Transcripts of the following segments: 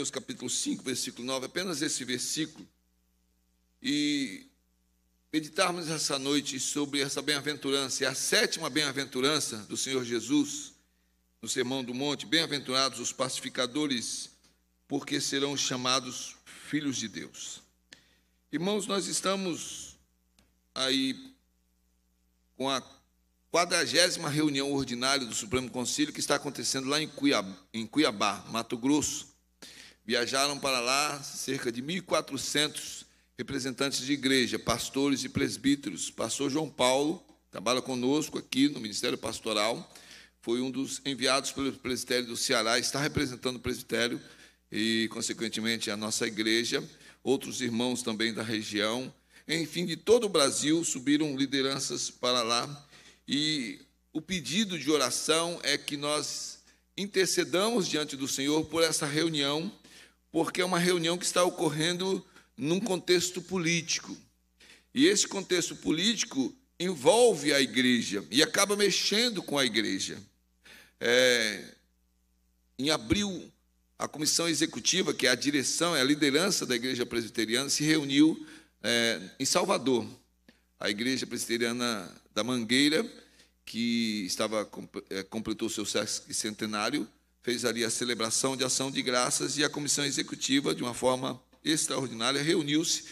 Mateus capítulo 5, versículo 9, apenas esse versículo, e meditarmos essa noite sobre essa bem-aventurança, é a sétima bem-aventurança do Senhor Jesus, no Sermão do Monte. Bem-aventurados os pacificadores, porque serão chamados filhos de Deus. Irmãos, nós estamos aí com a 40ª reunião ordinária do Supremo Concílio, que está acontecendo lá em Cuiabá, Mato Grosso. Viajaram para lá cerca de 1.400 representantes de igreja, pastores e presbíteros. Pastor João Paulo trabalha conosco aqui no Ministério Pastoral, foi um dos enviados pelo presbitério do Ceará, está representando o presbitério e, consequentemente, a nossa igreja. Outros irmãos também da região, enfim, de todo o Brasil, subiram lideranças para lá. E o pedido de oração é que nós intercedamos diante do Senhor por essa reunião, porque é uma reunião que está ocorrendo num contexto político. E esse contexto político envolve a igreja e acaba mexendo com a igreja. Em abril, a comissão executiva, que é a direção, é a liderança da igreja presbiteriana, se reuniu em Salvador. A igreja presbiteriana da Mangueira, que completou seu centenário, fez ali a celebração de ação de graças, e a comissão executiva, de uma forma extraordinária, reuniu-se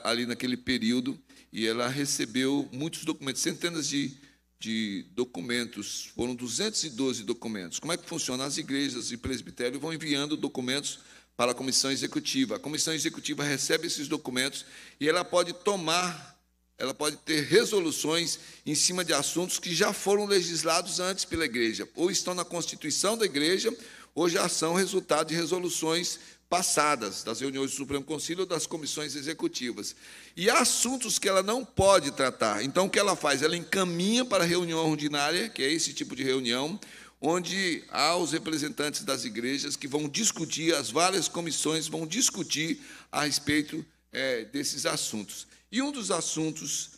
ali naquele período, e ela recebeu muitos documentos, centenas de documentos, foram 212 documentos. Como é que funciona? As igrejas e presbitérios vão enviando documentos para a comissão executiva. A comissão executiva recebe esses documentos e ela pode ter resoluções em cima de assuntos que já foram legislados antes pela igreja, ou estão na Constituição da igreja, ou já são resultado de resoluções passadas, das reuniões do Supremo Concílio ou das comissões executivas. E há assuntos que ela não pode tratar. Então, o que ela faz? Ela encaminha para a reunião ordinária, que é esse tipo de reunião, onde há os representantes das igrejas que vão discutir, as várias comissões vão discutir a respeito desses assuntos. E um dos assuntos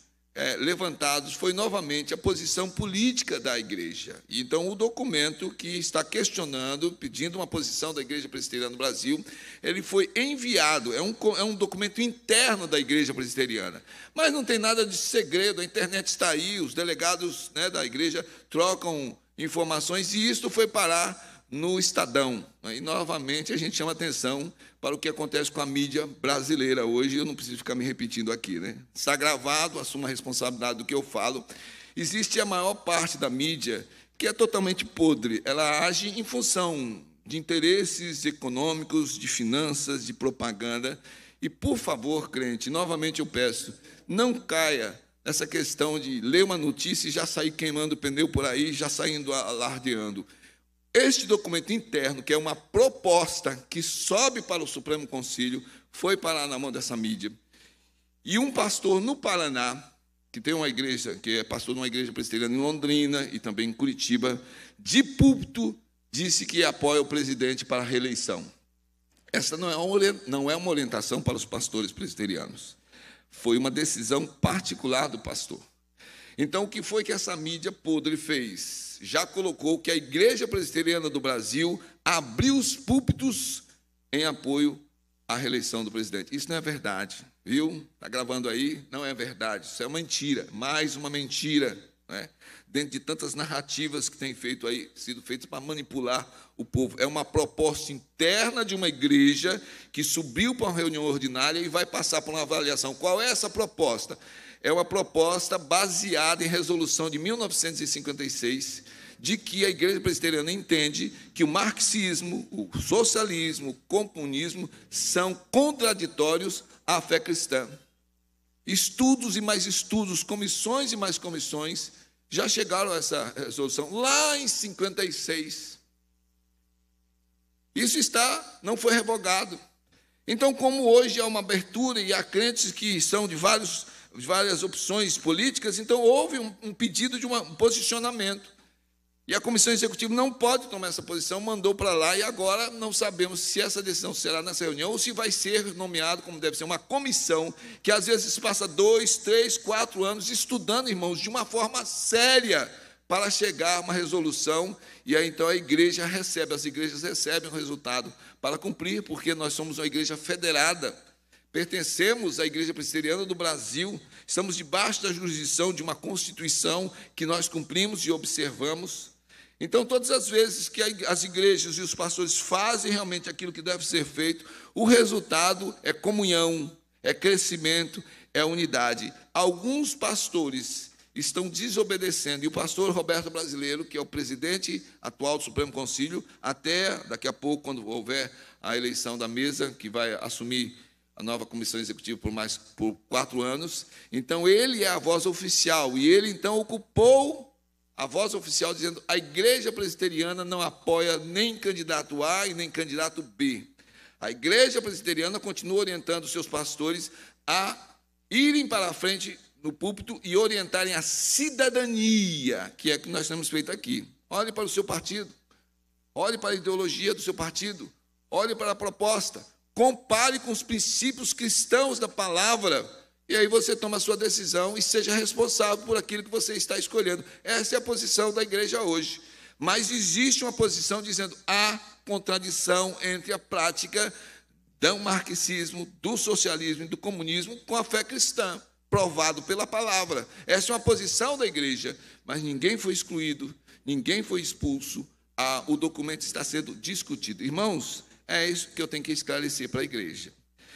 levantados foi, novamente, a posição política da igreja. Então, o documento que está questionando, pedindo uma posição da Igreja Presbiteriana no Brasil, ele foi enviado, é um documento interno da Igreja Presbiteriana. Mas não tem nada de segredo, a internet está aí, os delegados da igreja trocam informações, e isso foi parar no Estadão. E, novamente, a gente chama atenção para o que acontece com a mídia brasileira hoje. Eu não preciso ficar me repetindo aqui, né? Está gravado, assumo a responsabilidade do que eu falo. Existe a maior parte da mídia que é totalmente podre. Ela age em função de interesses econômicos, de finanças, de propaganda. E, por favor, crente, novamente eu peço, não caia nessa questão de ler uma notícia e já sair queimando o pneu por aí, já saindo alardeando. Este documento interno, que é uma proposta que sobe para o Supremo Concílio, foi parar na mão dessa mídia. E um pastor no Paraná, que tem uma igreja, que é pastor de uma igreja presbiteriana em Londrina e também em Curitiba, de púlpito, disse que apoia o presidente para a reeleição. Essa não é uma orientação para os pastores presbiterianos. Foi uma decisão particular do pastor. Então, o que foi que essa mídia podre fez? Já colocou que a Igreja Presbiteriana do Brasil abriu os púlpitos em apoio à reeleição do presidente. Isso não é verdade, viu? Está gravando aí? Não é verdade. Isso é uma mentira, mais uma mentira, né? Dentro de tantas narrativas que têm sido feitas para manipular o povo. É uma proposta interna de uma igreja que subiu para uma reunião ordinária e vai passar por uma avaliação. Qual é essa proposta? É uma proposta baseada em resolução de 1956, de que a Igreja Presbiteriana entende que o marxismo, o socialismo, o comunismo são contraditórios à fé cristã. Estudos e mais estudos, comissões e mais comissões, já chegaram a essa resolução lá em 56. Isso não foi revogado. Então, como hoje há uma abertura e há crentes que são de várias opções políticas, então houve um pedido de um posicionamento. E a comissão executiva não pode tomar essa posição, mandou para lá, e agora não sabemos se essa decisão será nessa reunião ou se vai ser nomeado, como deve ser, uma comissão, que às vezes passa 2, 3, 4 anos estudando, irmãos, de uma forma séria, para chegar a uma resolução, e aí então a igreja recebe, as igrejas recebem o resultado para cumprir, porque nós somos uma igreja federada, pertencemos à Igreja Presbiteriana do Brasil, estamos debaixo da jurisdição de uma Constituição que nós cumprimos e observamos. Então, todas as vezes que as igrejas e os pastores fazem realmente aquilo que deve ser feito, o resultado é comunhão, é crescimento, é unidade. Alguns pastores estão desobedecendo, e o pastor Roberto Brasileiro, que é o presidente atual do Supremo Concílio, até daqui a pouco, quando houver a eleição da mesa, que vai assumir a nova comissão executiva por 4 anos, então ele é a voz oficial, e ele então ocupou a voz oficial dizendo: a Igreja Presbiteriana não apoia nem candidato A e nem candidato B. A Igreja Presbiteriana continua orientando os seus pastores a irem para a frente no púlpito e orientarem a cidadania, que é o que nós temos feito aqui. Olhe para o seu partido, olhe para a ideologia do seu partido, olhe para a proposta, compare com os princípios cristãos da palavra, e aí você toma a sua decisão e seja responsável por aquilo que você está escolhendo. Essa é a posição da igreja hoje. Mas existe uma posição dizendo: há contradição entre a prática do marxismo, do socialismo e do comunismo com a fé cristã, provado pela palavra. Essa é uma posição da igreja, mas ninguém foi excluído, ninguém foi expulso. O documento está sendo discutido. Irmãos, é isso que eu tenho que esclarecer para a igreja.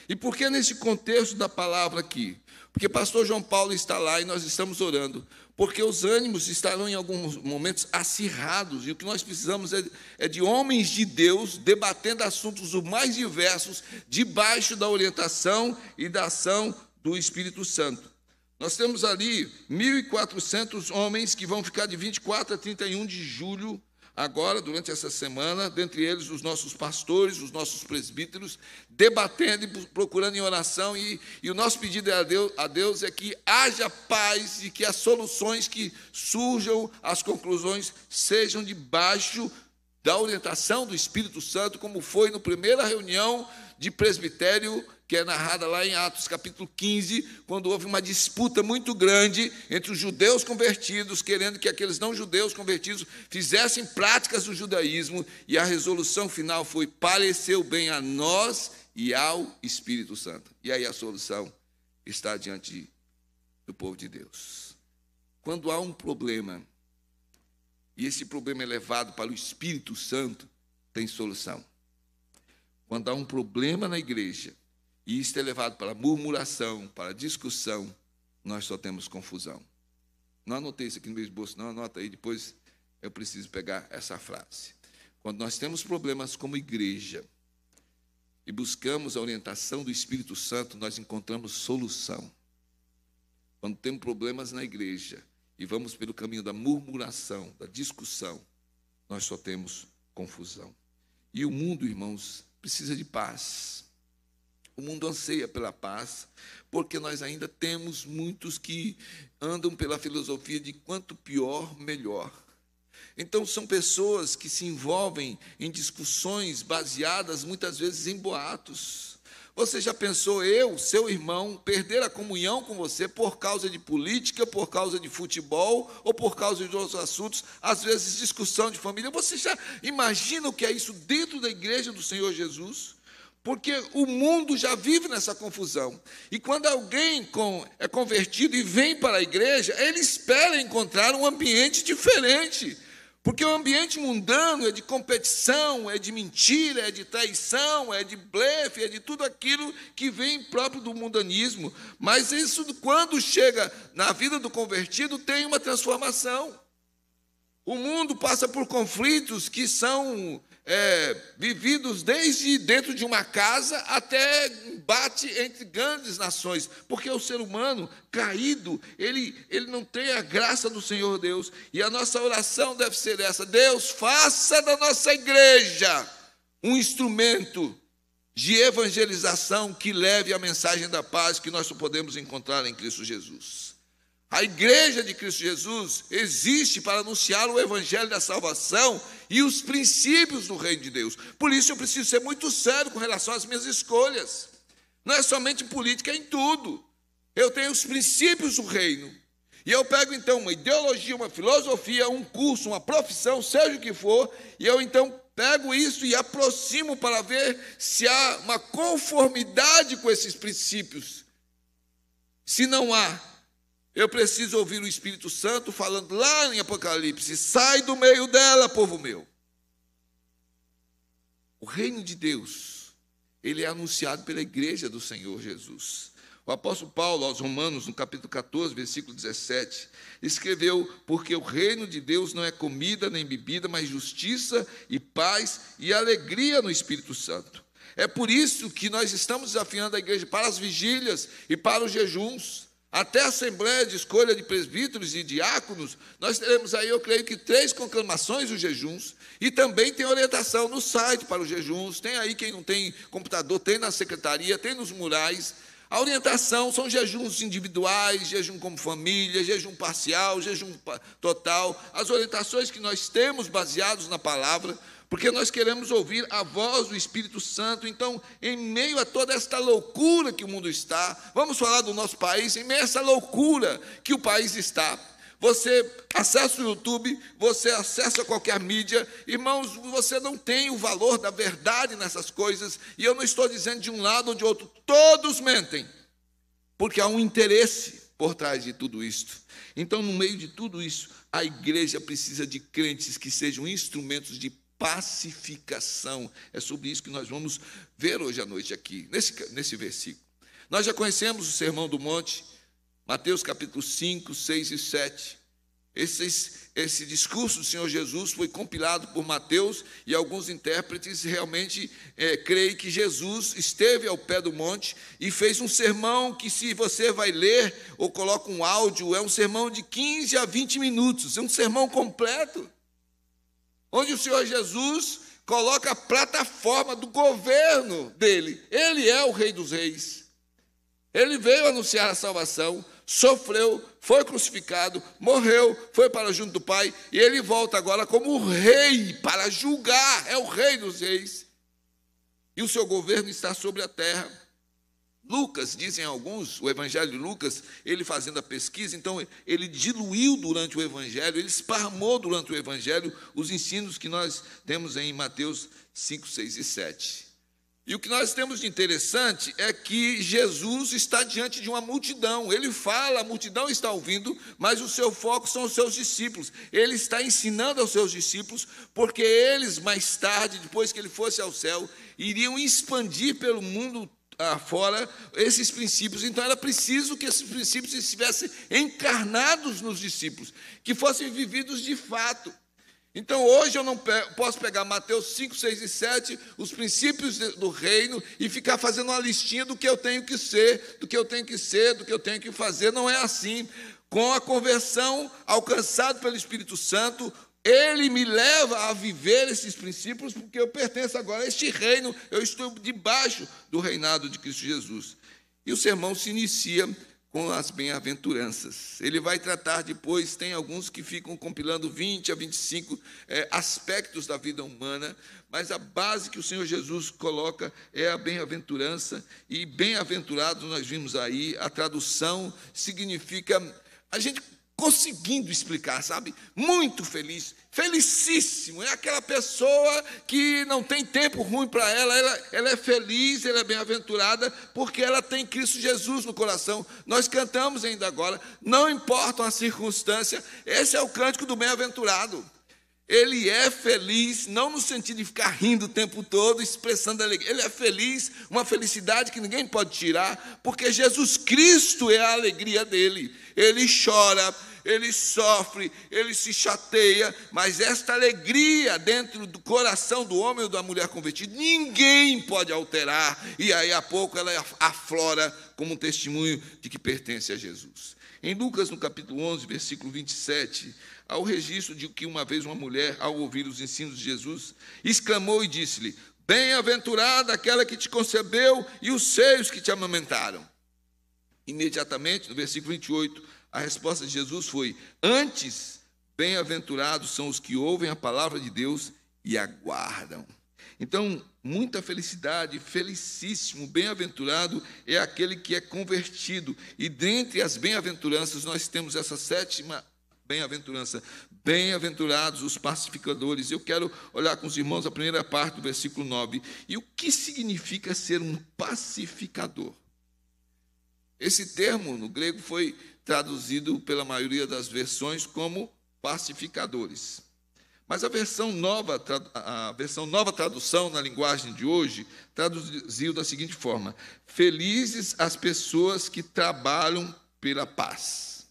E por que nesse contexto da palavra aqui? Porque pastor João Paulo está lá e nós estamos orando, porque os ânimos estarão em alguns momentos acirrados, e o que nós precisamos é de homens de Deus debatendo assuntos os mais diversos, debaixo da orientação e da ação do Espírito Santo. Nós temos ali 1.400 homens que vão ficar de 24 a 31 de julho, agora, durante essa semana, dentre eles os nossos pastores, os nossos presbíteros, debatendo e procurando em oração, e o nosso pedido a Deus é que haja paz e que as soluções que surjam, as conclusões, sejam debaixo da orientação do Espírito Santo, como foi na primeira reunião de presbitério, que é narrada lá em Atos capítulo 15, quando houve uma disputa muito grande entre os judeus convertidos, querendo que aqueles não judeus convertidos fizessem práticas do judaísmo, e a resolução final foi: pareceu bem a nós e ao Espírito Santo. E aí a solução está diante do povo de Deus. Quando há um problema, e esse problema é levado para o Espírito Santo, tem solução. Quando há um problema na igreja, e isto é levado para murmuração, para discussão, nós só temos confusão. Não anotei isso aqui no meu esboço, não, anota aí, depois eu preciso pegar essa frase. Quando nós temos problemas como igreja, e buscamos a orientação do Espírito Santo, nós encontramos solução. Quando temos problemas na igreja, e vamos pelo caminho da murmuração, da discussão, nós só temos confusão. E o mundo, irmãos, precisa de paz. O mundo anseia pela paz, porque nós ainda temos muitos que andam pela filosofia de quanto pior, melhor. Então, são pessoas que se envolvem em discussões baseadas, muitas vezes, em boatos. Você já pensou, seu irmão, perder a comunhão com você por causa de política, por causa de futebol, ou por causa de outros assuntos, às vezes discussão de família? Você já imagina o que é isso dentro da igreja do Senhor Jesus? Porque o mundo já vive nessa confusão. E quando alguém é convertido e vem para a igreja, ele espera encontrar um ambiente diferente. Porque o ambiente mundano é de competição, é de mentira, é de traição, é de blefe, é de tudo aquilo que vem próprio do mundanismo. Mas isso, quando chega na vida do convertido, tem uma transformação. O mundo passa por conflitos que são vividos desde dentro de uma casa até embate entre grandes nações, porque o ser humano caído, ele não tem a graça do Senhor Deus, e a nossa oração deve ser essa: Deus, faça da nossa igreja um instrumento de evangelização que leve a mensagem da paz que nós só podemos encontrar em Cristo Jesus. A igreja de Cristo Jesus existe para anunciar o evangelho da salvação e os princípios do reino de Deus. Por isso eu preciso ser muito sério com relação às minhas escolhas. Não é somente política, é em tudo. Eu tenho os princípios do reino. E eu pego, então, uma ideologia, uma filosofia, um curso, uma profissão, seja o que for, e eu, então, pego isso e aproximo para ver se há uma conformidade com esses princípios. Se não há, eu preciso ouvir o Espírito Santo falando lá em Apocalipse: sai do meio dela, povo meu. O reino de Deus, ele é anunciado pela igreja do Senhor Jesus. O apóstolo Paulo, aos Romanos, no capítulo 14, versículo 17, escreveu: porque o reino de Deus não é comida nem bebida, mas justiça e paz e alegria no Espírito Santo. É por isso que nós estamos desafiando a igreja para as vigílias e para os jejuns. Até a Assembleia de Escolha de Presbíteros e Diáconos, nós teremos aí, eu creio que 3 conclamações dos jejuns, e também tem orientação no site para os jejuns, tem aí quem não tem computador, tem na secretaria, tem nos murais. A orientação são jejuns individuais, jejum como família, jejum parcial, jejum total. As orientações que nós temos baseados na palavra, porque nós queremos ouvir a voz do Espírito Santo. Então, em meio a toda esta loucura que o mundo está, vamos falar do nosso país, em meio a essa loucura que o país está. Você acessa o YouTube, você acessa qualquer mídia, irmãos, você não tem o valor da verdade nessas coisas, e eu não estou dizendo de um lado ou de outro, todos mentem, porque há um interesse por trás de tudo isto. Então, no meio de tudo isso, a igreja precisa de crentes que sejam instrumentos de pacificação. É sobre isso que nós vamos ver hoje à noite aqui, nesse versículo. Nós já conhecemos o Sermão do Monte, Mateus capítulo 5, 6 e 7. Esse discurso do Senhor Jesus foi compilado por Mateus, e alguns intérpretes realmente creem que Jesus esteve ao pé do monte e fez um sermão que, se você vai ler ou coloca um áudio, é um sermão de 15 a 20 minutos, é um sermão completo, onde o Senhor Jesus coloca a plataforma do governo dele. Ele é o Rei dos Reis. Ele veio anunciar a salvação, sofreu, foi crucificado, morreu, foi para junto do Pai, e ele volta agora como rei para julgar. É o Rei dos Reis. E o seu governo está sobre a terra. Lucas, dizem alguns, o Evangelho de Lucas, ele fazendo a pesquisa, então ele diluiu durante o Evangelho, ele esparramou durante o Evangelho os ensinos que nós temos em Mateus 5, 6 e 7. E o que nós temos de interessante é que Jesus está diante de uma multidão. Ele fala, a multidão está ouvindo, mas o seu foco são os seus discípulos. Ele está ensinando aos seus discípulos, porque eles, mais tarde, depois que ele fosse ao céu, iriam expandir pelo mundo afora esses princípios. Então era preciso que esses princípios estivessem encarnados nos discípulos, que fossem vividos de fato. Então, hoje eu não posso pegar Mateus 5, 6 e 7, os princípios do reino, e ficar fazendo uma listinha do que eu tenho que ser, do que eu tenho que ser, do que eu tenho que fazer. Não é assim. Com a conversão alcançada pelo Espírito Santo, ele me leva a viver esses princípios, porque eu pertenço agora a este reino, eu estou debaixo do reinado de Cristo Jesus. E o sermão se inicia com as bem-aventuranças. Ele vai tratar depois, tem alguns que ficam compilando 20 a 25 aspectos da vida humana, mas a base que o Senhor Jesus coloca é a bem-aventurança, e bem-aventurados, nós vimos aí, a tradução significa, a gente conseguindo explicar, sabe? Muito feliz, felicíssimo. É aquela pessoa que não tem tempo ruim para ela é feliz, ela é bem-aventurada, porque ela tem Cristo Jesus no coração. Nós cantamos ainda agora, não importa a circunstância, esse é o cântico do bem-aventurado. Ele é feliz, não no sentido de ficar rindo o tempo todo, expressando alegria. Ele é feliz, uma felicidade que ninguém pode tirar, porque Jesus Cristo é a alegria dele. Ele chora, ele sofre, ele se chateia, mas esta alegria dentro do coração do homem ou da mulher convertida, ninguém pode alterar, e aí a pouco ela aflora como um testemunho de que pertence a Jesus. Em Lucas, no capítulo 11, versículo 27, há o registro de que uma vez uma mulher, ao ouvir os ensinos de Jesus, exclamou e disse-lhe: bem-aventurada aquela que te concebeu e os seios que te amamentaram. Imediatamente, no versículo 28, a resposta de Jesus foi: antes, bem-aventurados são os que ouvem a palavra de Deus e aguardam. Então, muita felicidade, felicíssimo, bem-aventurado é aquele que é convertido. E dentre as bem-aventuranças, nós temos essa sétima bem-aventurança. Bem-aventurados os pacificadores. Eu quero olhar com os irmãos a primeira parte do versículo 9. E o que significa ser um pacificador? Esse termo, no grego, foi traduzido pela maioria das versões como pacificadores. Mas a versão nova tradução na linguagem de hoje traduziu da seguinte forma: felizes as pessoas que trabalham pela paz.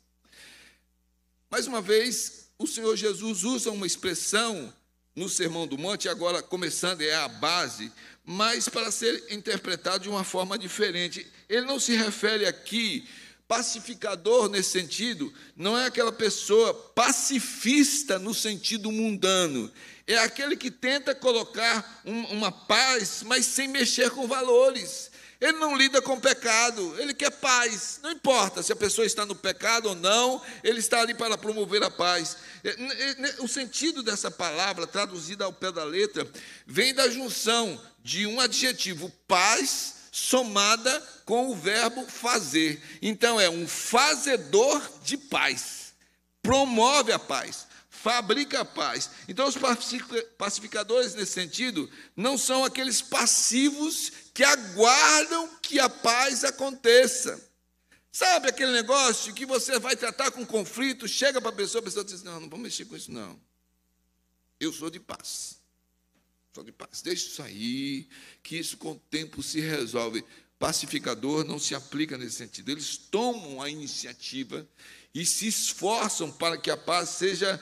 Mais uma vez, o Senhor Jesus usa uma expressão no Sermão do Monte, agora começando, é a base, mas para ser interpretado de uma forma diferente. Ele não se refere aqui, pacificador nesse sentido, não é aquela pessoa pacifista no sentido mundano, é aquele que tenta colocar uma paz, mas sem mexer com valores. Ele não lida com pecado, ele quer paz. Não importa se a pessoa está no pecado ou não, ele está ali para promover a paz. O sentido dessa palavra, traduzida ao pé da letra, vem da junção de um adjetivo, paz, somada com o verbo fazer. Então, é um fazedor de paz. Promove a paz, fabrica a paz. Então, os pacificadores, nesse sentido, não são aqueles passivos que aguardam que a paz aconteça. Sabe aquele negócio que você vai tratar com conflito, chega para a pessoa diz assim, não vamos mexer com isso, não. Eu sou de paz. Sou de paz. Deixa isso aí, que isso com o tempo se resolve. Pacificador não se aplica nesse sentido. Eles tomam a iniciativa e se esforçam para que a paz seja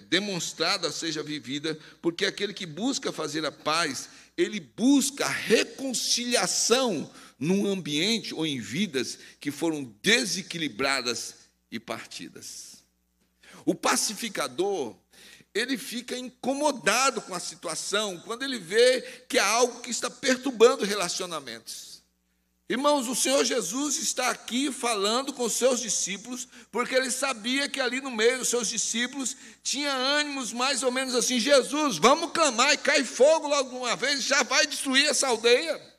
demonstrada, seja vivida, porque aquele que busca fazer a paz, ele busca a reconciliação num ambiente ou em vidas que foram desequilibradas e partidas. O pacificador, ele fica incomodado com a situação quando ele vê que há algo que está perturbando relacionamentos. Irmãos, o Senhor Jesus está aqui falando com os seus discípulos, porque ele sabia que ali no meio dos seus discípulos tinha ânimos mais ou menos assim, Jesus, vamos clamar e cai fogo logo de uma vez, já vai destruir essa aldeia.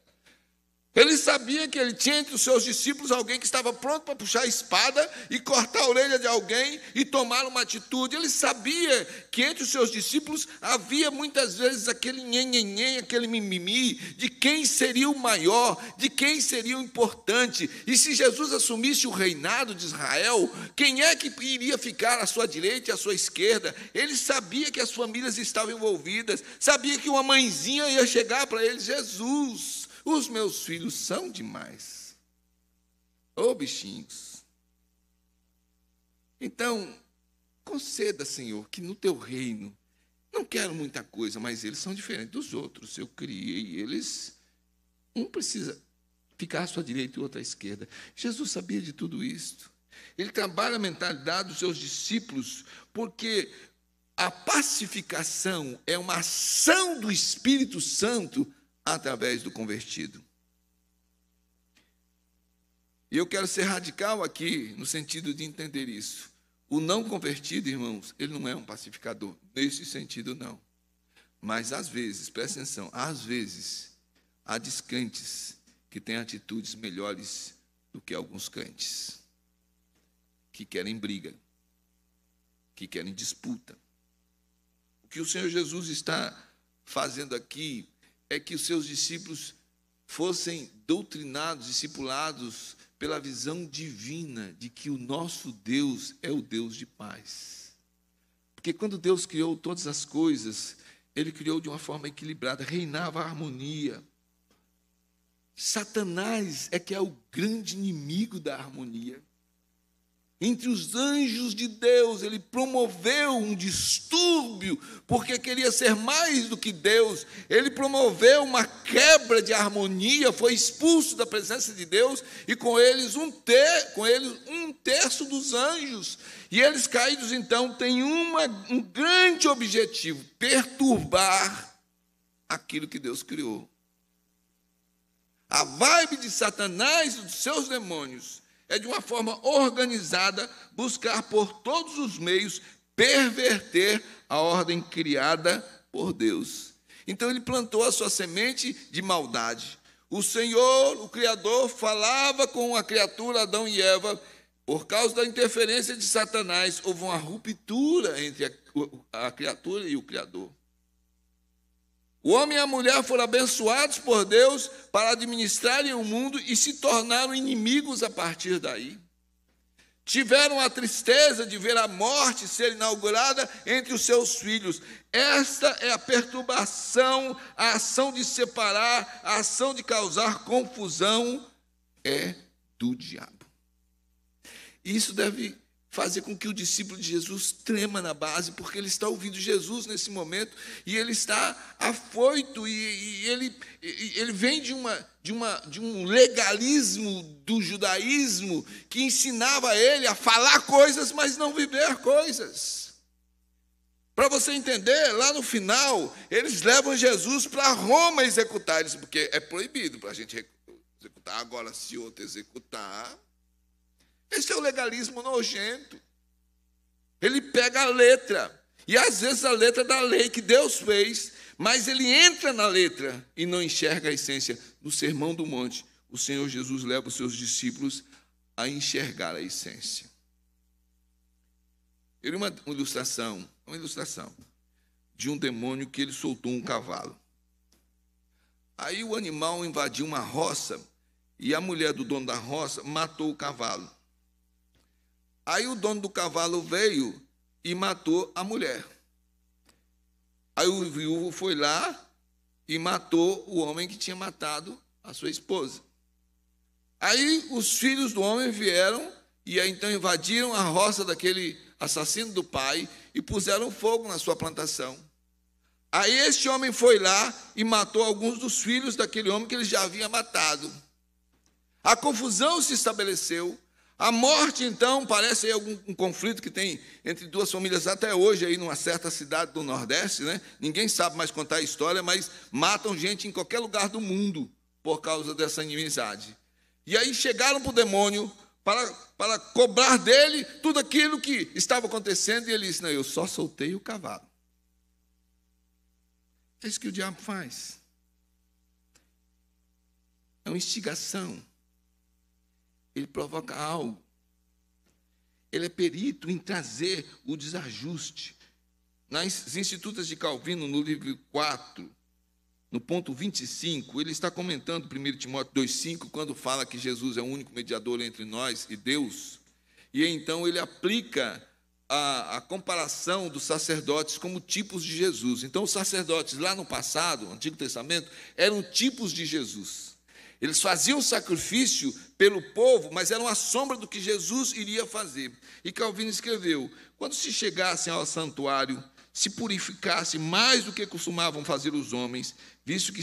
Ele sabia que ele tinha entre os seus discípulos alguém que estava pronto para puxar a espada e cortar a orelha de alguém e tomar uma atitude. Ele sabia que entre os seus discípulos havia muitas vezes aquele nhenhenhen, aquele mimimi, de quem seria o maior, de quem seria o importante. E se Jesus assumisse o reinado de Israel, quem é que iria ficar à sua direita e à sua esquerda? Ele sabia que as famílias estavam envolvidas, sabia que uma mãezinha ia chegar para ele, Jesus, os meus filhos são demais. Ô bichinhos. Então, conceda, Senhor, que no teu reino, não quero muita coisa, mas eles são diferentes dos outros. Eu criei eles, um precisa ficar à sua direita e o outro à esquerda. Jesus sabia de tudo isso. Ele trabalha a mentalidade dos seus discípulos, porque a pacificação é uma ação do Espírito Santo através do convertido. E eu quero ser radical aqui, no sentido de entender isso. O não convertido, irmãos, ele não é um pacificador. Nesse sentido, não. Mas, às vezes, presta atenção, às vezes, há descrentes que têm atitudes melhores do que alguns crentes, que querem briga, que querem disputa. O que o Senhor Jesus está fazendo aqui é que os seus discípulos fossem doutrinados, discipulados pela visão divina de que o nosso Deus é o Deus de paz. Porque quando Deus criou todas as coisas, Ele criou de uma forma equilibrada, reinava a harmonia. Satanás é que é o grande inimigo da harmonia. Entre os anjos de Deus, ele promoveu um distúrbio, porque queria ser mais do que Deus. Ele promoveu uma quebra de harmonia, foi expulso da presença de Deus, e com eles um terço dos anjos. E eles caídos, então, têm um grande objetivo: perturbar aquilo que Deus criou. A vibe de Satanás e dos seus demônios é, de uma forma organizada, buscar por todos os meios perverter a ordem criada por Deus. Então ele plantou a sua semente de maldade. O Senhor, o Criador, falava com a criatura Adão e Eva. Por causa da interferência de Satanás, houve uma ruptura entre a criatura e o Criador. O homem e a mulher foram abençoados por Deus para administrarem o mundo e se tornaram inimigos a partir daí. Tiveram a tristeza de ver a morte ser inaugurada entre os seus filhos. Esta é a perturbação, a ação de separar, a ação de causar confusão é do diabo. Isso deve fazer com que o discípulo de Jesus trema na base, porque ele está ouvindo Jesus nesse momento e ele está afoito e ele vem de um legalismo do judaísmo que ensinava ele a falar coisas, mas não viver coisas. Para você entender, lá no final, eles levam Jesus para Roma executar eles, porque é proibido para a gente executar. Agora, se outro executar, esse é o legalismo nojento. Ele pega a letra, e às vezes a letra da lei que Deus fez, mas ele entra na letra e não enxerga a essência. No Sermão do Monte, o Senhor Jesus leva os seus discípulos a enxergar a essência. Ele uma ilustração de um demônio que ele soltou um cavalo. Aí o animal invadiu uma roça e a mulher do dono da roça matou o cavalo. Aí o dono do cavalo veio e matou a mulher. Aí o viúvo foi lá e matou o homem que tinha matado a sua esposa. Aí os filhos do homem vieram e aí então invadiram a roça daquele assassino do pai e puseram fogo na sua plantação. Aí este homem foi lá e matou alguns dos filhos daquele homem que ele já havia matado. A confusão se estabeleceu. A morte, então, parece aí um conflito que tem entre duas famílias até hoje, aí numa certa cidade do Nordeste, né? Ninguém sabe mais contar a história, mas matam gente em qualquer lugar do mundo por causa dessa inimizade. E aí chegaram para o demônio para cobrar dele tudo aquilo que estava acontecendo, e ele disse: não, eu só soltei o cavalo. É isso que o diabo faz. É uma instigação. Ele provoca algo. Ele é perito em trazer o desajuste. Nas Institutas de Calvino, no livro 4, no ponto 25, ele está comentando 1 Timóteo 2,5, quando fala que Jesus é o único mediador entre nós e Deus. E então ele aplica a comparação dos sacerdotes como tipos de Jesus. Então os sacerdotes lá no passado, no Antigo Testamento, eram tipos de Jesus. Eles faziam sacrifício pelo povo, mas eram a sombra do que Jesus iria fazer. E Calvino escreveu: quando se chegassem ao santuário, se purificassem mais do que costumavam fazer os homens, visto que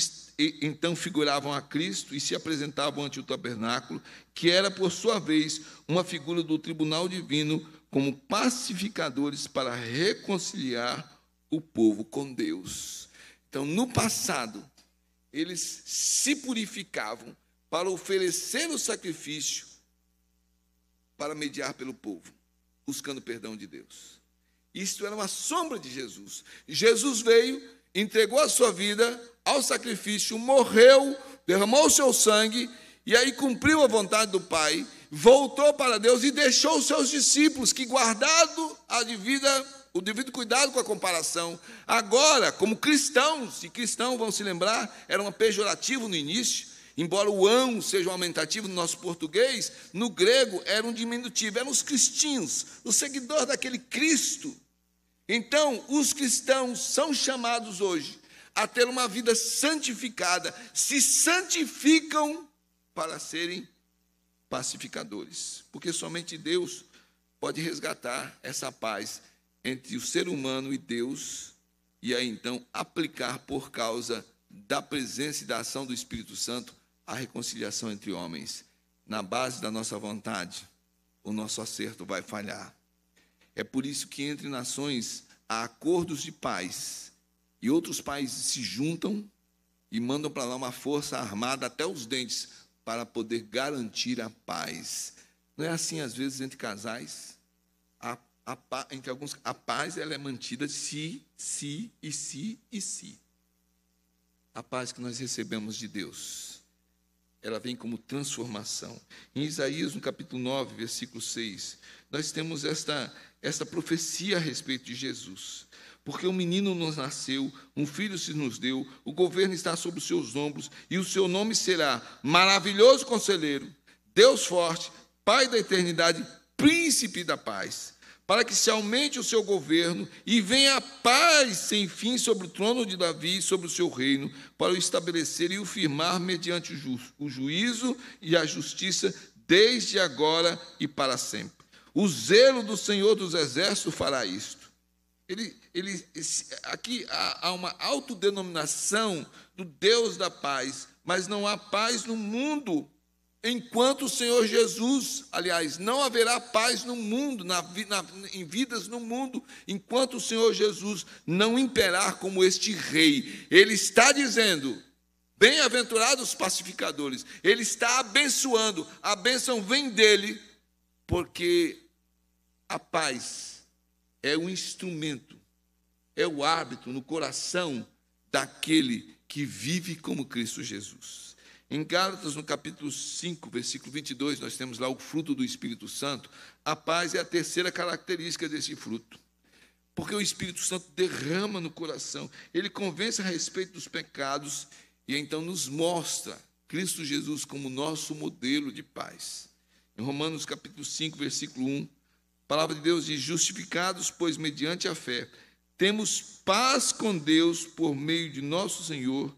então figuravam a Cristo e se apresentavam ante o tabernáculo, que era, por sua vez, uma figura do tribunal divino, como pacificadores para reconciliar o povo com Deus. Então, no passado, eles se purificavam para oferecer o sacrifício para mediar pelo povo, buscando perdão de Deus. Isto era uma sombra de Jesus. Jesus veio, entregou a sua vida ao sacrifício, morreu, derramou o seu sangue, e aí cumpriu a vontade do Pai, voltou para Deus e deixou os seus discípulos, que guardado o devido cuidado com a comparação, agora, como cristãos, e cristãos, vão se lembrar, era um pejorativo no início, embora o ão seja um aumentativo no nosso português, no grego era um diminutivo, eram os cristinhos, os seguidores daquele Cristo. Então, os cristãos são chamados hoje a ter uma vida santificada, se santificam para serem pacificadores, porque somente Deus pode resgatar essa paz entre o ser humano e Deus, e aí então aplicar, por causa da presença e da ação do Espírito Santo, a reconciliação entre homens. Na base da nossa vontade, o nosso acerto vai falhar. É por isso que entre nações há acordos de paz, e outros países se juntam e mandam para lá uma força armada até os dentes para poder garantir a paz. Não é assim, às vezes, entre casais? Entre alguns, a paz ela é mantida se. A paz que nós recebemos de Deus, ela vem como transformação. Em Isaías, no capítulo 9, versículo 6, nós temos esta profecia a respeito de Jesus. Porque um menino nos nasceu, um filho se nos deu, o governo está sobre os seus ombros, e o seu nome será Maravilhoso Conselheiro, Deus Forte, Pai da Eternidade, Príncipe da Paz, para que se aumente o seu governo e venha a paz sem fim sobre o trono de Davi e sobre o seu reino, para o estabelecer e o firmar mediante o juízo e a justiça, desde agora e para sempre. O zelo do Senhor dos Exércitos fará isto. Aqui há uma autodenominação do Deus da paz, mas não há paz no mundo enquanto o Senhor Jesus, aliás, não haverá paz no mundo, em vidas no mundo, enquanto o Senhor Jesus não imperar como este rei. Ele está dizendo, bem-aventurados os pacificadores, ele está abençoando, a bênção vem dele, porque a paz é o instrumento, é o hábito no coração daquele que vive como Cristo Jesus. Em Gálatas, no capítulo 5, versículo 22, nós temos lá o fruto do Espírito Santo. A paz é a terceira característica desse fruto, porque o Espírito Santo derrama no coração, ele convence a respeito dos pecados e então nos mostra Cristo Jesus como nosso modelo de paz. Em Romanos, capítulo 5, versículo 1, a palavra de Deus diz: justificados, pois, mediante a fé, temos paz com Deus por meio de nosso Senhor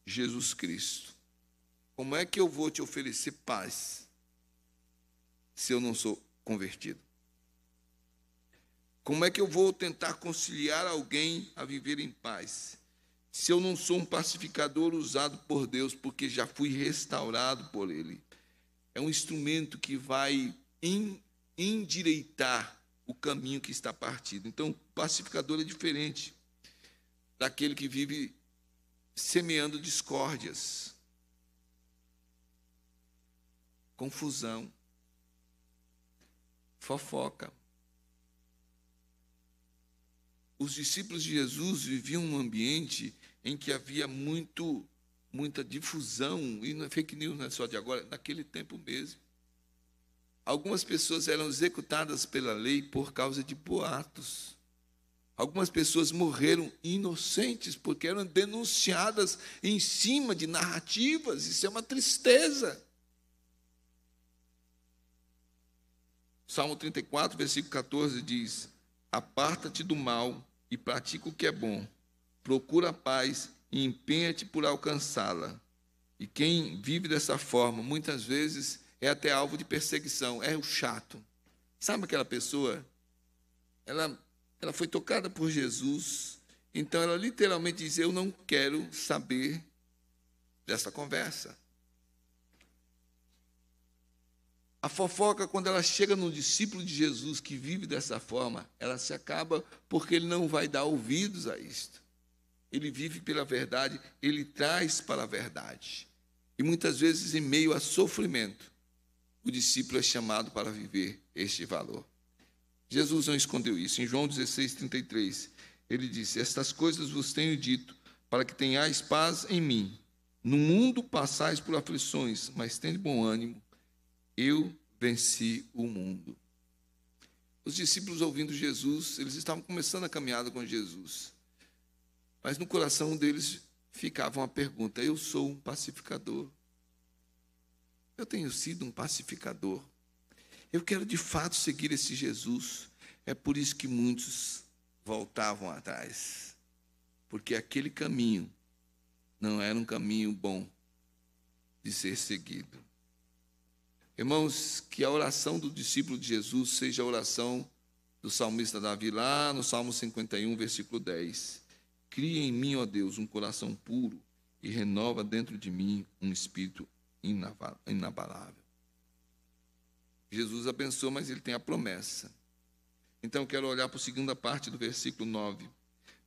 Jesus Cristo. Como é que eu vou te oferecer paz se eu não sou convertido? Como é que eu vou tentar conciliar alguém a viver em paz se eu não sou um pacificador usado por Deus, porque já fui restaurado por Ele? É um instrumento que vai endireitar o caminho que está partido. Então, o pacificador é diferente daquele que vive semeando discórdias, confusão, fofoca. Os discípulos de Jesus viviam num ambiente em que havia muita difusão, e não é fake news, não é só de agora, naquele tempo mesmo. Algumas pessoas eram executadas pela lei por causa de boatos. Algumas pessoas morreram inocentes porque eram denunciadas em cima de narrativas. Isso é uma tristeza. Salmo 34, versículo 14 diz: aparta-te do mal e pratica o que é bom. Procura a paz e empenha-te por alcançá-la. E quem vive dessa forma, muitas vezes, é até alvo de perseguição. É o chato. Sabe aquela pessoa? Ela foi tocada por Jesus, então ela literalmente diz: eu não quero saber dessa conversa. A fofoca, quando ela chega no discípulo de Jesus que vive dessa forma, ela se acaba porque ele não vai dar ouvidos a isto. Ele vive pela verdade, ele traz para a verdade. E muitas vezes, em meio a sofrimento, o discípulo é chamado para viver este valor. Jesus não escondeu isso. Em João 16, 33, ele disse: estas coisas vos tenho dito, para que tenhais paz em mim. No mundo passais por aflições, mas tende bom ânimo. Eu venci o mundo. Os discípulos, ouvindo Jesus, eles estavam começando a caminhada com Jesus. Mas no coração deles ficava uma pergunta: eu sou um pacificador? Eu tenho sido um pacificador? Eu quero de fato seguir esse Jesus. É por isso que muitos voltavam atrás. Porque aquele caminho não era um caminho bom de ser seguido. Irmãos, que a oração do discípulo de Jesus seja a oração do salmista Davi, lá no Salmo 51, versículo 10. Cria em mim, ó Deus, um coração puro e renova dentro de mim um espírito inabalável. Jesus abençoa, mas ele tem a promessa. Então, eu quero olhar para a segunda parte do versículo 9.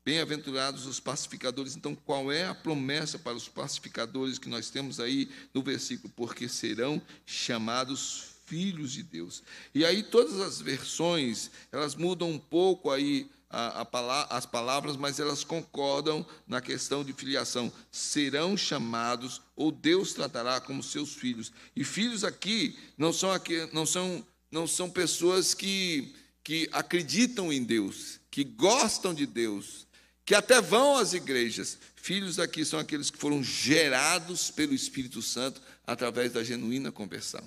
Bem-aventurados os pacificadores. Então, qual é a promessa para os pacificadores que nós temos aí no versículo? Porque serão chamados filhos de Deus. E aí todas as versões, elas mudam um pouco aí as palavras, mas elas concordam na questão de filiação. Serão chamados, ou Deus tratará como seus filhos. E filhos aqui não são pessoas que acreditam em Deus, que gostam de Deus, que até vão às igrejas. Filhos aqui são aqueles que foram gerados pelo Espírito Santo através da genuína conversão.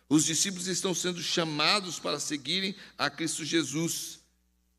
Os discípulos estão sendo chamados para seguirem a Cristo Jesus,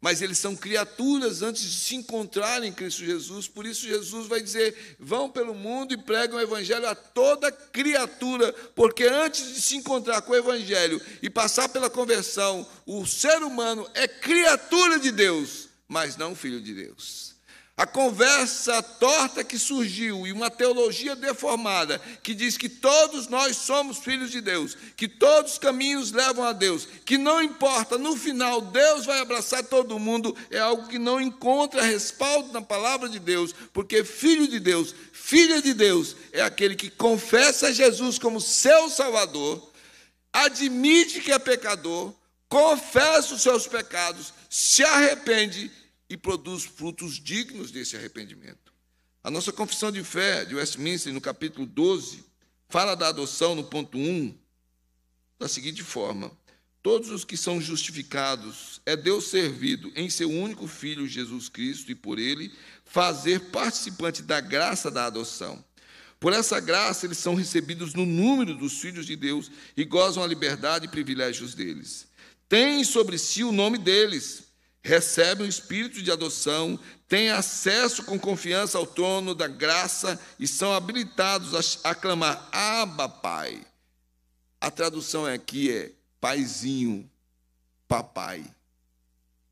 mas eles são criaturas antes de se encontrarem em Cristo Jesus. Por isso Jesus vai dizer: vão pelo mundo e pregam o evangelho a toda criatura, porque antes de se encontrar com o evangelho e passar pela conversão, o ser humano é criatura de Deus, mas não filho de Deus. A conversa torta que surgiu e uma teologia deformada que diz que todos nós somos filhos de Deus, que todos os caminhos levam a Deus, que não importa, no final Deus vai abraçar todo mundo, é algo que não encontra respaldo na palavra de Deus, porque filho de Deus, filha de Deus, é aquele que confessa Jesus como seu Salvador, admite que é pecador, confessa os seus pecados, se arrepende e produz frutos dignos desse arrependimento. A nossa confissão de fé de Westminster, no capítulo 12, fala da adoção no ponto 1, da seguinte forma: todos os que são justificados é Deus servido em seu único Filho Jesus Cristo e por ele fazer participante da graça da adoção. Por essa graça eles são recebidos no número dos filhos de Deus e gozam a liberdade e privilégios deles. Têm sobre si o nome deles, recebem o espírito de adoção, têm acesso com confiança ao trono da graça e são habilitados a clamar: Abba, Pai. A tradução aqui é paizinho, papai.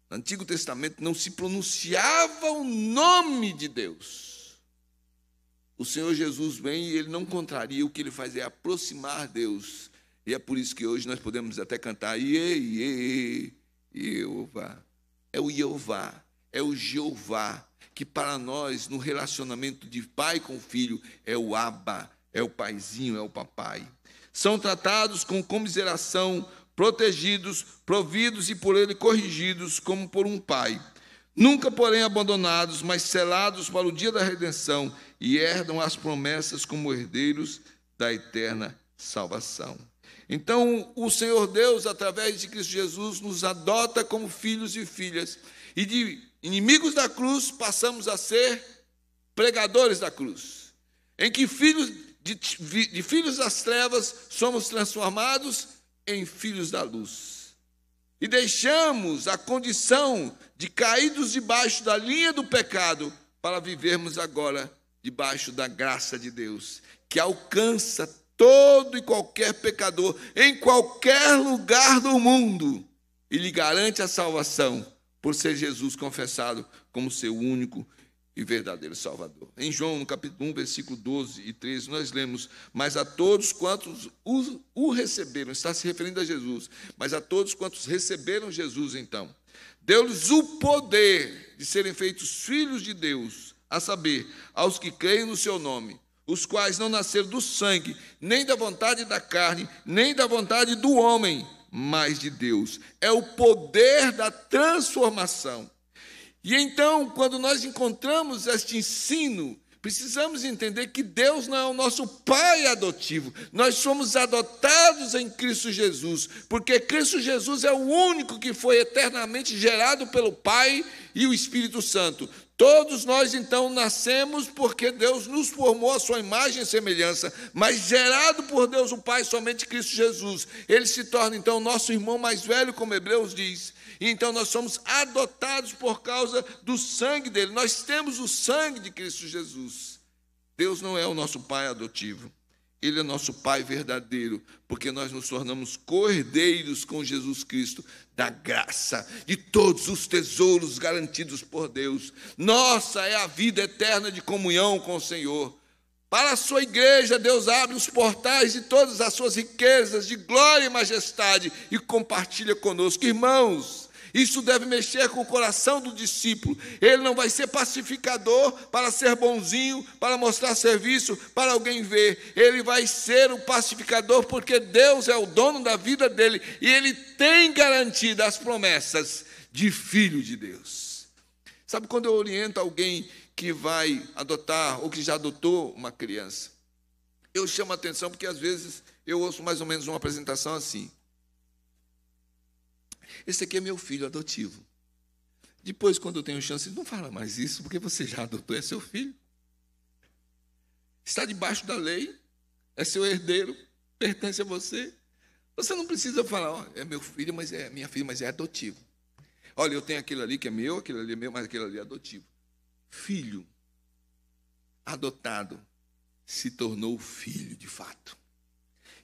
No Antigo Testamento não se pronunciava o nome de Deus. O Senhor Jesus vem e ele não contraria, o que ele faz é aproximar Deus. E é por isso que hoje nós podemos até cantar Jeová. É o Jeová, é o Jeová, que para nós, no relacionamento de pai com filho, é o Abba, é o paizinho, é o papai. São tratados com comiseração, protegidos, providos e por ele corrigidos, como por um pai. Nunca, porém, abandonados, mas selados para o dia da redenção, e herdam as promessas como herdeiros da eterna salvação. Então, o Senhor Deus, através de Cristo Jesus, nos adota como filhos e filhas. E de inimigos da cruz, passamos a ser pregadores da cruz. Em que de filhos das trevas, somos transformados em filhos da luz. E deixamos a condição de caídos debaixo da linha do pecado, para vivermos agora debaixo da graça de Deus, que alcança todo e qualquer pecador, em qualquer lugar do mundo, e lhe garante a salvação, por ser Jesus confessado como seu único e verdadeiro Salvador. Em João, no capítulo 1, versículo 12 e 13, nós lemos: mas a todos quantos o receberam, está se referindo a Jesus, mas a todos quantos receberam Jesus, então, deu-lhes o poder de serem feitos filhos de Deus, a saber, aos que creem no seu nome, os quais não nasceram do sangue, nem da vontade da carne, nem da vontade do homem, mas de Deus. É o poder da transformação. E então, quando nós encontramos este ensino, precisamos entender que Deus não é o nosso pai adotivo. Nós somos adotados em Cristo Jesus, porque Cristo Jesus é o único que foi eternamente gerado pelo Pai e o Espírito Santo. Todos nós, então, nascemos porque Deus nos formou a sua imagem e semelhança, mas gerado por Deus o Pai, somente Cristo Jesus. Ele se torna, então, nosso irmão mais velho, como Hebreus diz. E então nós somos adotados por causa do sangue dele. Nós temos o sangue de Cristo Jesus. Deus não é o nosso pai adotivo. Ele é nosso pai verdadeiro, porque nós nos tornamos co-herdeiros com Jesus Cristo da graça, de todos os tesouros garantidos por Deus. Nossa é a vida eterna de comunhão com o Senhor. Para a sua igreja, Deus abre os portais de todas as suas riquezas, de glória e majestade, e compartilha conosco. Irmãos, isso deve mexer com o coração do discípulo. Ele não vai ser pacificador para ser bonzinho, para mostrar serviço, para alguém ver. Ele vai ser o pacificador porque Deus é o dono da vida dele e ele tem garantido as promessas de filho de Deus. Sabe quando eu oriento alguém que vai adotar ou que já adotou uma criança? Eu chamo a atenção porque às vezes eu ouço mais ou menos uma apresentação assim. Esse aqui é meu filho adotivo. Depois, quando eu tenho chance, não fala mais isso, porque você já adotou, é seu filho. Está debaixo da lei, é seu herdeiro, pertence a você. Você não precisa falar, ó, é meu filho, mas é minha filha, mas é adotivo. Olha, eu tenho aquilo ali que é meu, aquilo ali é meu, mas aquilo ali é adotivo. Filho adotado se tornou filho de fato.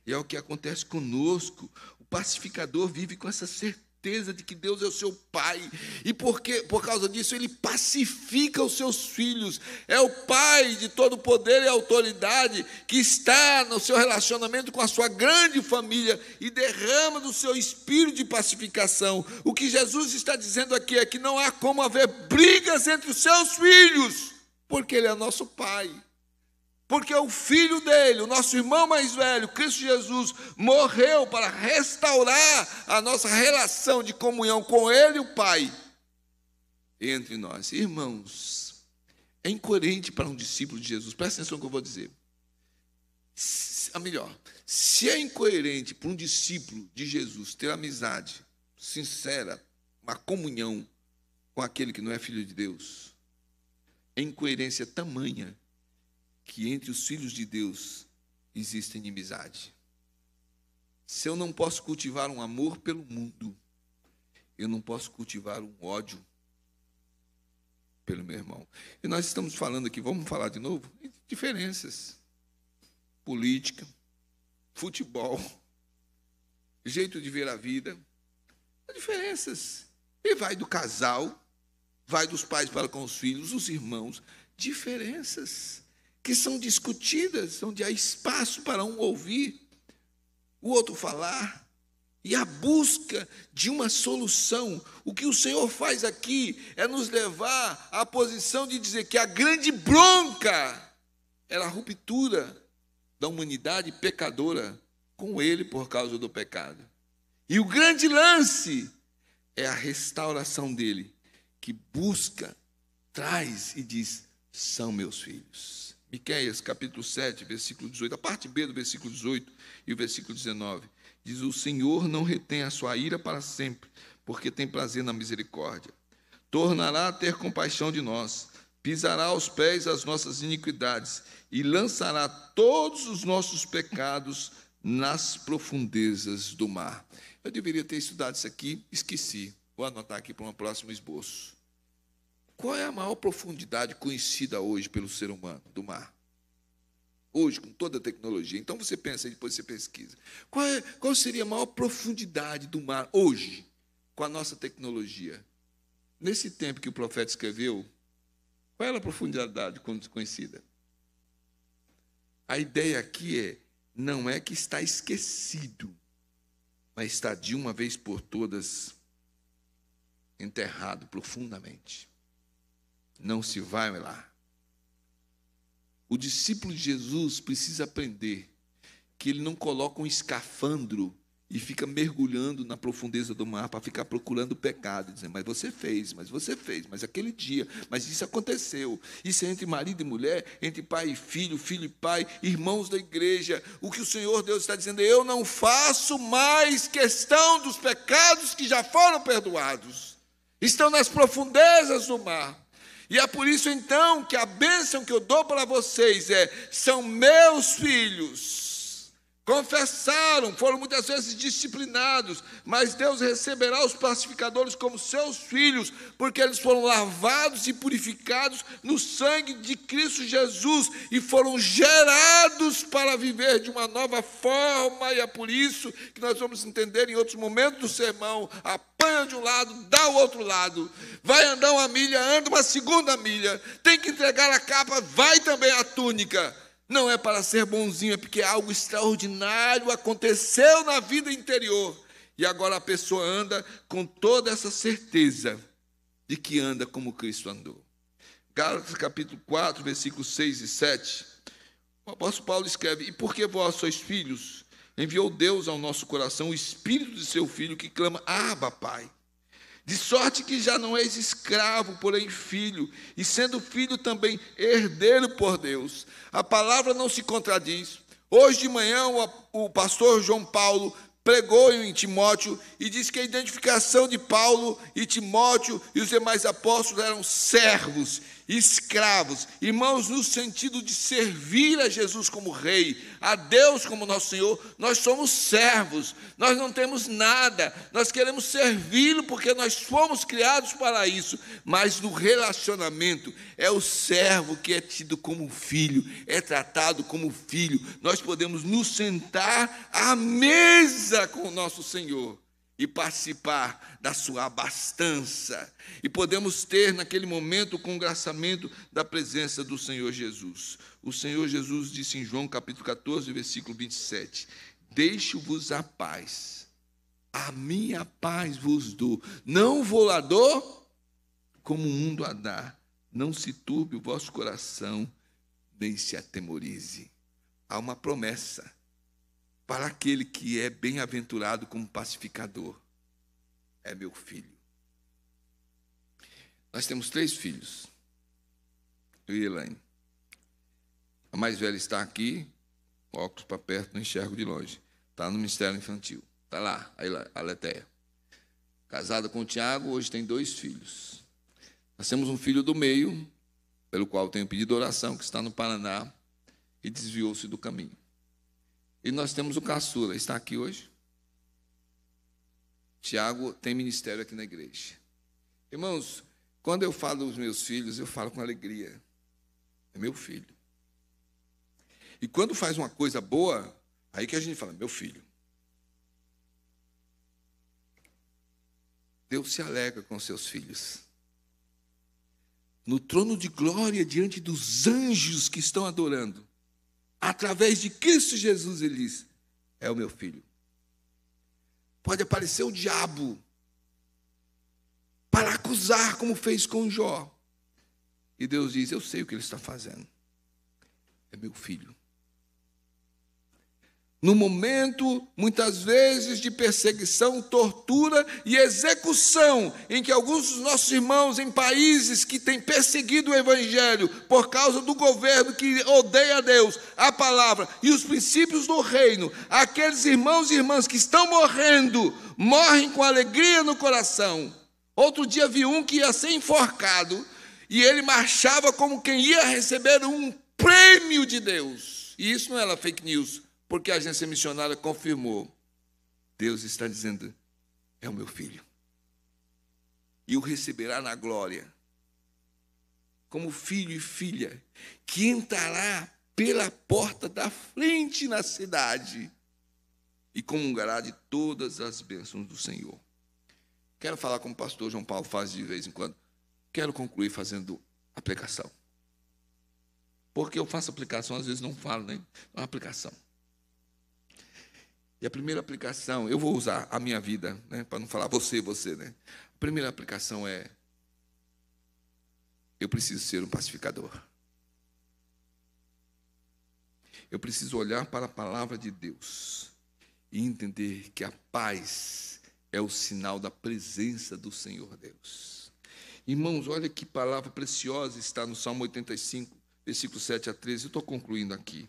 E é o que acontece conosco. O pacificador vive com essa certeza de que Deus é o seu pai, e por causa disso ele pacifica os seus filhos. É o pai de todo poder e autoridade que está no seu relacionamento com a sua grande família e derrama do seu espírito de pacificação. O que Jesus está dizendo aqui é que não há como haver brigas entre os seus filhos, porque ele é nosso pai. Porque o filho dele, o nosso irmão mais velho, Cristo Jesus, morreu para restaurar a nossa relação de comunhão com ele, o Pai, entre nós. Irmãos, é incoerente para um discípulo de Jesus, presta atenção no que eu vou dizer. Se é incoerente para um discípulo de Jesus ter amizade sincera, uma comunhão com aquele que não é filho de Deus, é incoerência tamanha que entre os filhos de Deus existe inimizade. Se eu não posso cultivar um amor pelo mundo, eu não posso cultivar um ódio pelo meu irmão. E nós estamos falando aqui, vamos falar de novo, de diferenças. Política, futebol, jeito de ver a vida, diferenças. E vai do casal, vai dos pais para com os filhos, os irmãos, diferenças que são discutidas, onde há espaço para um ouvir, o outro falar, e a busca de uma solução. O que o Senhor faz aqui é nos levar à posição de dizer que a grande bronca era a ruptura da humanidade pecadora com ele por causa do pecado. E o grande lance é a restauração dele, que busca, traz e diz, são meus filhos. Miqueias, capítulo 7, versículo 18, a parte B do versículo 18 e o versículo 19, diz, o Senhor não retém a sua ira para sempre, porque tem prazer na misericórdia. Tornará a ter compaixão de nós, pisará aos pés as nossas iniquidades e lançará todos os nossos pecados nas profundezas do mar. Eu deveria ter estudado isso aqui, esqueci. Vou anotar aqui para um próximo esboço. Qual é a maior profundidade conhecida hoje pelo ser humano do mar? Hoje, com toda a tecnologia. Então você pensa e depois você pesquisa. Qual seria a maior profundidade do mar hoje, com a nossa tecnologia? Nesse tempo que o profeta escreveu, qual era a profundidade conhecida? A ideia aqui não é que está esquecido, mas está de uma vez por todas enterrado profundamente. Não se vai lá. O discípulo de Jesus precisa aprender que ele não coloca um escafandro e fica mergulhando na profundeza do mar para ficar procurando o pecado, dizendo, mas você fez, mas aquele dia, mas isso aconteceu. Isso é entre marido e mulher, entre pai e filho, filho e pai, irmãos da igreja. O que o Senhor Deus está dizendo, eu não faço mais questão dos pecados que já foram perdoados. Estão nas profundezas do mar. E é por isso, então, que a bênção que eu dou para vocês são meus filhos. Confessaram, foram muitas vezes disciplinados, mas Deus receberá os pacificadores como seus filhos, porque eles foram lavados e purificados no sangue de Cristo Jesus e foram gerados para viver de uma nova forma, e é por isso que nós vamos entender em outros momentos do sermão, apanha de um lado, dá o outro lado, vai andar uma milha, anda uma segunda milha, tem que entregar a capa, vai também a túnica. Não é para ser bonzinho, é porque algo extraordinário aconteceu na vida interior. E agora a pessoa anda com toda essa certeza de que anda como Cristo andou. Gálatas capítulo 4, versículos 6 e 7. O apóstolo Paulo escreve, e porque vós sois filhos, enviou Deus ao nosso coração o Espírito de seu Filho que clama, Abba, Pai. De sorte que já não és escravo, porém filho, e sendo filho também herdeiro por Deus. A palavra não se contradiz. Hoje de manhã o pastor João Paulo pregou em Timóteo e disse que a identificação de Paulo e Timóteo e os demais apóstolos eram servos, escravos, irmãos, no sentido de servir a Jesus como rei, a Deus como nosso Senhor. Nós somos servos, nós não temos nada, nós queremos servi-lo porque nós fomos criados para isso, mas no relacionamento é o servo que é tido como filho, é tratado como filho. Nós podemos nos sentar à mesa com o nosso Senhor e participar da sua abastança. E podemos ter, naquele momento, o congraçamento da presença do Senhor Jesus. O Senhor Jesus disse em João, capítulo 14, versículo 27, deixo-vos a paz, a minha paz vos dou. Não vou lá dou, como o mundo a dá. Não se turbe o vosso coração, nem se atemorize. Há uma promessa para aquele que é bem-aventurado como pacificador. É meu filho. Nós temos 3 filhos, eu e Elaine. A mais velha está aqui, óculos para perto, não enxergo de longe. Está no Ministério Infantil. Está lá, a Letéia. Casada com o Tiago, hoje tem 2 filhos. Nós temos um filho do meio, pelo qual tenho pedido oração, que está no Paraná, e desviou-se do caminho. E nós temos o caçula, está aqui hoje. Tiago tem ministério aqui na igreja. Irmãos, quando eu falo dos meus filhos, eu falo com alegria. É meu filho. E quando faz uma coisa boa, aí que a gente fala, meu filho. Deus se alegra com seus filhos. No trono de glória, diante dos anjos que estão adorando, através de Cristo Jesus, ele diz, é o meu filho. Pode aparecer o diabo para acusar, como fez com Jó. E Deus diz, eu sei o que ele está fazendo. É meu filho. No momento, muitas vezes, de perseguição, tortura e execução, em que alguns dos nossos irmãos em países que têm perseguido o Evangelho por causa do governo que odeia a Deus, a palavra e os princípios do reino, aqueles irmãos e irmãs que estão morrendo, morrem com alegria no coração. Outro dia vi um que ia ser enforcado e ele marchava como quem ia receber um prêmio de Deus. E isso não era fake news, porque a agência missionária confirmou. Deus está dizendo, é o meu filho. E o receberá na glória, como filho e filha, que entrará pela porta da frente na cidade e comungará de todas as bênçãos do Senhor. Quero falar como o pastor João Paulo faz de vez em quando. Quero concluir fazendo aplicação. Porque eu faço aplicação, às vezes não falo, né? É uma aplicação. E a primeira aplicação, eu vou usar a minha vida, né, para não falar você, né? A primeira aplicação é, eu preciso ser um pacificador. Eu preciso olhar para a palavra de Deus e entender que a paz é o sinal da presença do Senhor Deus. Irmãos, olha que palavra preciosa está no Salmo 85, versículo 7 a 13. Eu estou concluindo aqui.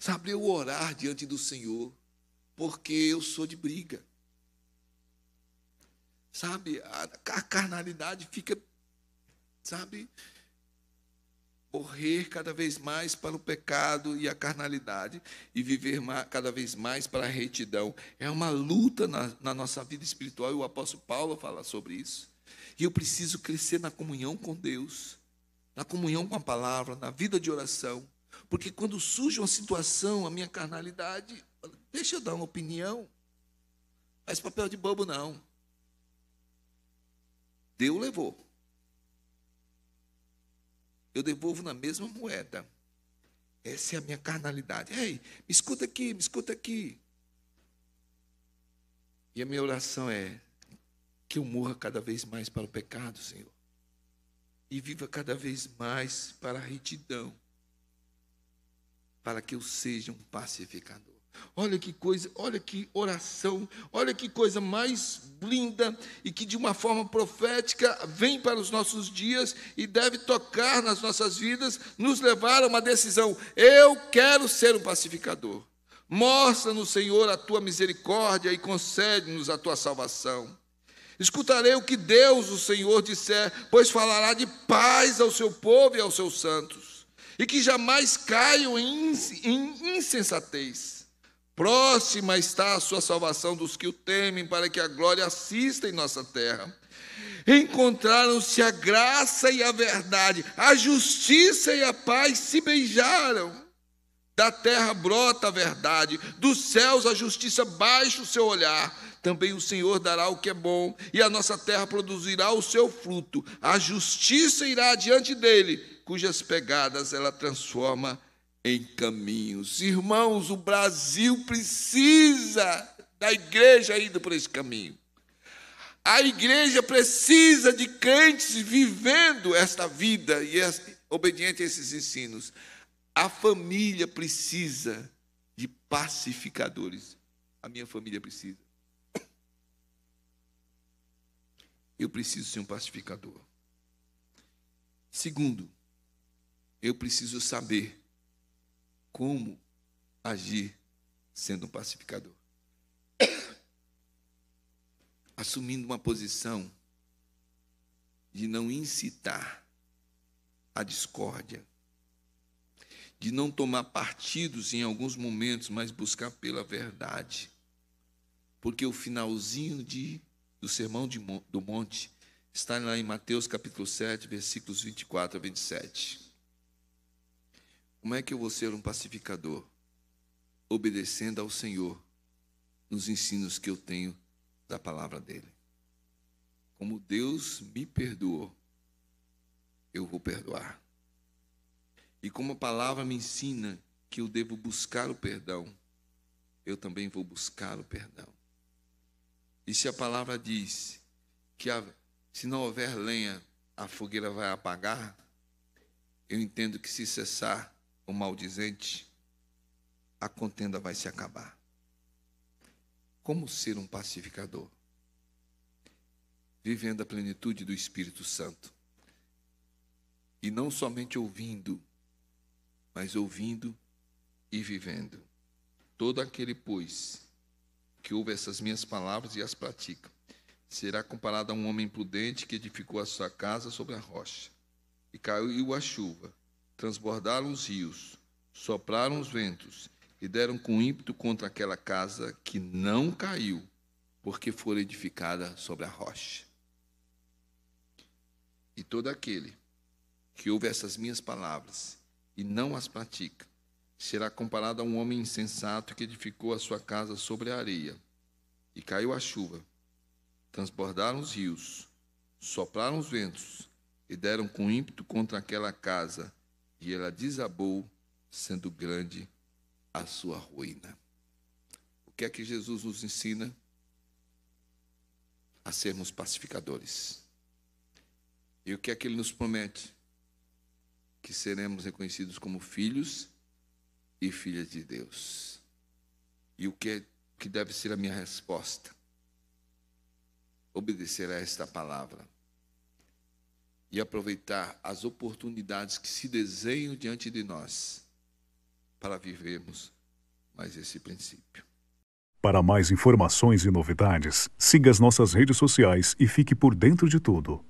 Sabe, eu orar diante do Senhor, porque eu sou de briga. Sabe, a carnalidade fica, sabe, morrer cada vez mais para o pecado e a carnalidade e viver cada vez mais para a retidão. É uma luta na nossa vida espiritual, e o apóstolo Paulo fala sobre isso. E eu preciso crescer na comunhão com Deus, na comunhão com a palavra, na vida de oração. Porque quando surge uma situação, a minha carnalidade, deixa eu dar uma opinião, faz papel de bobo não. Deus levou. Eu devolvo na mesma moeda. Essa é a minha carnalidade. Ei, me escuta aqui, me escuta aqui. E a minha oração é que eu morra cada vez mais para o pecado, Senhor. E viva cada vez mais para a retidão. Para que eu seja um pacificador. Olha que coisa, olha que oração, olha que coisa mais linda e que de uma forma profética vem para os nossos dias e deve tocar nas nossas vidas, nos levar a uma decisão. Eu quero ser um pacificador. Mostra-nos, Senhor, a tua misericórdia e concede-nos a tua salvação. Escutarei o que Deus, o Senhor, disser, pois falará de paz ao seu povo e aos seus santos, e que jamais caiam em insensatez. Próxima está a sua salvação dos que o temem, para que a glória assista em nossa terra. Encontraram-se a graça e a verdade, a justiça e a paz se beijaram. Da terra brota a verdade, dos céus a justiça baixa o seu olhar. Também o Senhor dará o que é bom, e a nossa terra produzirá o seu fruto. A justiça irá diante dele, cujas pegadas ela transforma em caminhos. Irmãos, o Brasil precisa da igreja indo por esse caminho. A igreja precisa de crentes vivendo esta vida e obediente a esses ensinos. A família precisa de pacificadores. A minha família precisa. Eu preciso ser um pacificador. Segundo, eu preciso saber como agir sendo um pacificador. Assumindo uma posição de não incitar a discórdia, de não tomar partidos em alguns momentos, mas buscar pela verdade. Porque o finalzinho do Sermão do Monte está lá em Mateus capítulo 7, versículos 24 a 27. Como é que eu vou ser um pacificador? Obedecendo ao Senhor nos ensinos que eu tenho da palavra dele. Como Deus me perdoou, eu vou perdoar. E como a palavra me ensina que eu devo buscar o perdão, eu também vou buscar o perdão. E se a palavra diz que se não houver lenha, a fogueira vai apagar, eu entendo que se cessar o maldizente, a contenda vai se acabar. Como ser um pacificador? Vivendo a plenitude do Espírito Santo. E não somente ouvindo, mas ouvindo e vivendo. Todo aquele, pois, que ouve essas minhas palavras e as pratica, será comparado a um homem prudente que edificou a sua casa sobre a rocha. E caiu a chuva, transbordaram os rios, sopraram os ventos, e deram com ímpeto contra aquela casa que não caiu, porque fora edificada sobre a rocha. E todo aquele que ouve essas minhas palavras e não as pratica, será comparado a um homem insensato que edificou a sua casa sobre a areia. E caiu a chuva, transbordaram os rios, sopraram os ventos, e deram com ímpeto contra aquela casa, e ela desabou, sendo grande a sua ruína. O que é que Jesus nos ensina? A sermos pacificadores. E o que é que ele nos promete? Que seremos reconhecidos como filhos e filhas de Deus. E o que deve ser a minha resposta? Obedecer a esta palavra e aproveitar as oportunidades que se desenham diante de nós para vivermos mais esse princípio. Para mais informações e novidades, siga as nossas redes sociais e fique por dentro de tudo.